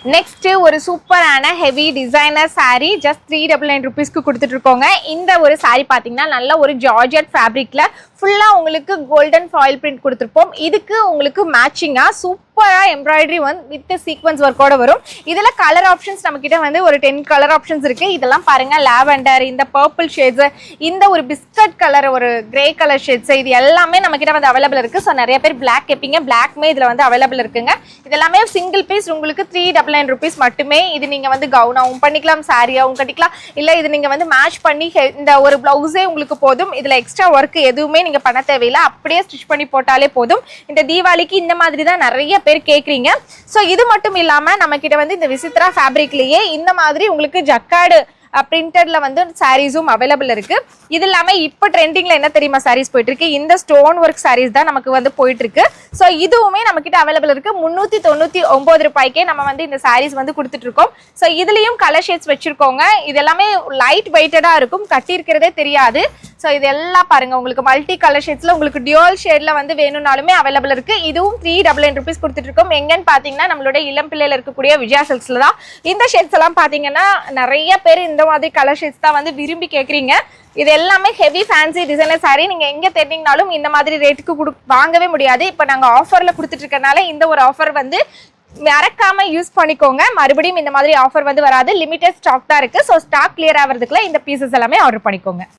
Next ஒரு சூப்பரான heavy designer saree just 399 ருபீஸ்க்கு கொடுத்துட்டு இருக்கோங்க. இந்த ஒரு saree பாத்தீங்கன்னா நல்ல ஒரு ஜார்ஜெட் ஃபேப்ரிக்ல ஃபுல்லா உங்களுக்கு கோல்டன் ஃபாயில் பிரிண்ட் கொடுத்துருப்போம். இதுக்கு உங்களுக்கு மேட்சிங்கா சூப்பரா எம்ப்ராய்டரி வித் சீக்வன்ஸ் ஒர்க்கோட வரும். இதுல கலர் ஆப்ஷன்ஸ் நம்ம கிட்ட வந்து ஒரு 10 கலர் ஆப்ஷன்ஸ் இருக்கு. இதெல்லாம் பாருங்க, லாவெண்டர், இந்த பர்பிள் ஷேட்ஸ், இந்த ஒரு பிஸ்கட் கலர், ஒரு கிரே கலர் ஷேட்ஸ், இது எல்லாமே நம்ம கிட்ட வந்து அவைலபிள் இருக்கு. ஸோ நிறைய பேர் பிளாக் கேட்பீங்க, பிளாக்மே இதுல வந்து அவைலபிள் இருக்குங்க. இது எல்லாமே சிங்கிள் பீஸ் உங்களுக்கு 399 ருபீஸ் மட்டுமே. இது நீங்க வந்து கவுனாவும் பண்ணிக்கலாம், சாரியாவும் கட்டிக்கலாம், இல்ல இது நீங்க வந்து மேட்ச் பண்ணி இந்த ஒரு பிளவுஸே உங்களுக்கு போதும். இதுல எக்ஸ்ட்ரா ஒர்க் எதுவுமே நீங்க பண்ண தேவையில்லை, அப்படியே ஸ்டிச் பண்ணி போட்டாலே போதும். இந்த தீபாவளிக்கு இந்த மாதிரி தான் நிறைய பேர் கேக்குறீங்க. ஸோ இது மட்டும் இல்லாம நம்ம கிட்ட வந்து இந்த விசித்ரா ஃபேப்ரிக்லயே இந்த மாதிரி உங்களுக்கு ஜக்கார்டு பிரிண்டட்ல வந்து சாரீஸும் அவைலபிள் இருக்கு. இது இல்லாம இப்ப ட்ரெண்டிங்ல என்ன தெரியுமா சாரீஸ் போயிட்டு இருக்கு, இந்த ஸ்டோன் ஒர்க் சாரீஸ் தான் நமக்கு வந்து போயிட்டு இருக்கு. ஸோ இதுவுமே நம்ம கிட்ட அவைலபிள் இருக்கு. 399 ரூபாய்க்கே நம்ம வந்து இந்த சாரீஸ் வந்து கொடுத்துட்டு இருக்கோம். ஸோ இதுலயும் கலர் ஷேட்ஸ் வச்சிருக்கோங்க. இது எல்லாமே லைட் வெயிட்டடா இருக்கும், கட்டி இருக்கிறதே தெரியாது. ஸோ இது எல்லாம் பாருங்க, உங்களுக்கு மல்டி கலர் ஷேட்ஸ்ல உங்களுக்கு டியூல் ஷேட்ல வந்து வேணும்னாலுமே அவைலபிள் இருக்கு. இதுவும் 399 ருபீஸ் கொடுத்துட்டு இருக்கோம். எங்கன்னு பாத்தீங்கன்னா நம்மளோட இளம் பிள்ளையில இருக்கக்கூடிய விஜயா சில்க்ஸ்ல தான். இந்த ஷேட்ஸ் எல்லாம் பாத்தீங்கன்னா நிறைய பேர் இந்த மாதிரி கலர் ஷேட்ஸ் தான் வந்து விரும்பி கேக்குறீங்க. இது எல்லாமே ஹெவி ஃபேன்சி டிசைனர் சாரி. நீங்க எங்க தேடிங்கனாலும் இந்த மாதிரி ரேட்டுக்கு வாங்கவே முடியாது. இப்போ நாங்க ஆஃபர்ல கொடுத்துட்டு இருக்கனால இந்த ஒரு ஆஃபர் வந்து மறக்காம யூஸ் பண்ணிக்கோங்க. மறுபடியும் இந்த மாதிரி ஆஃபர் வந்து வராது, லிமிடெட் ஸ்டாக் தான் இருக்கு. ஸோ ஸ்டாக் கிளியர் ஆகிறதுக்குள்ள இந்த பீசஸ் எல்லாமே ஆர்டர் பண்ணிக்கோங்க.